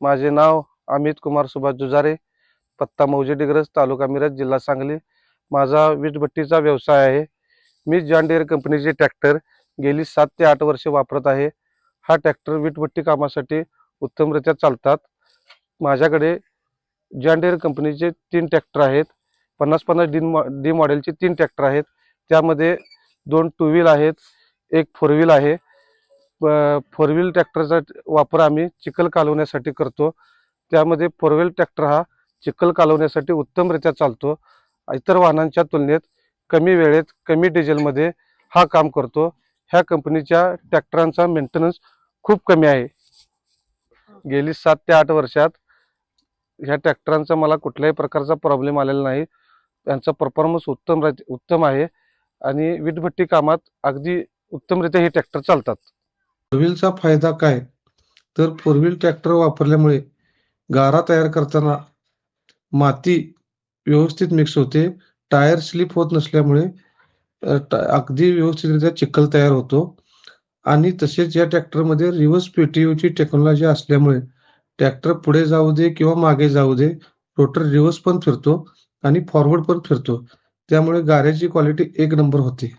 माझे नाव अमित कुमार सुभाष जुजारे, पत्ता मौजे डिग्रज, तालुका मिरज, जिल्हा सांगली. माझा वीटभट्टीचा व्यवसाय आहे. मी जॉन डियर कंपनीचे ट्रॅक्टर गेली 7 ते 8 वर्षे वापरत आहे. हा ट्रॅक्टर वीटभट्टी कामासाठी उत्तमरित्या चालतात. माझ्याकडे जॉन डियर कंपनीचे 3 ट्रॅक्टर आहेत. 50-50 डी मॉडेलचे 3 ट्रॅक्टर आहेत. त्यामध्ये 2 टू व्हील आहेत, 1 फोर व्हील आहे. फोर व्हील ट्रॅक्टरचा वापर आम्ही चिखल कालवण्यासाठी करतो. त्यामध्ये फोर व्हील ट्रॅक्टर हा चिखल कालवण्यासाठी उत्तमरित्या चालतो. इतर वाहनांच्या तुलनेत कमी वेळेत कमी डिझेलमध्ये हा काम करतो. ह्या कंपनीच्या ट्रॅक्टरांचा मेंटेनन्स खूप कमी आहे. गेली 7 ते 8 वर्षात ह्या ट्रॅक्टरांचा मला कुठल्याही प्रकारचा प्रॉब्लेम आलेला नाही. त्यांचा परफॉर्मन्स उत्तम आहे आणि वीटभट्टी कामात अगदी उत्तमरित्या हे ट्रॅक्टर चालतात. फोर व्हीलचा फायदा काय? तर फोर व्हील ट्रॅक्टर वापरल्यामुळे गारा तयार करताना माती व्यवस्थित मिक्स होते. टायर स्लिप होत नसल्यामुळे अगदी व्यवस्थितरित्या चिखल तयार होतो आणि तसेच या ट्रॅक्टरमध्ये रिव्हर्स पीटीओची टेक्नॉलॉजी असल्यामुळे ट्रॅक्टर पुढे जाऊ दे किंवा मागे जाऊ दे, रोटर रिव्हर्स पण फिरतो आणि फॉरवर्ड पण फिरतो. त्यामुळे गाऱ्याची क्वालिटी एक नंबर होते.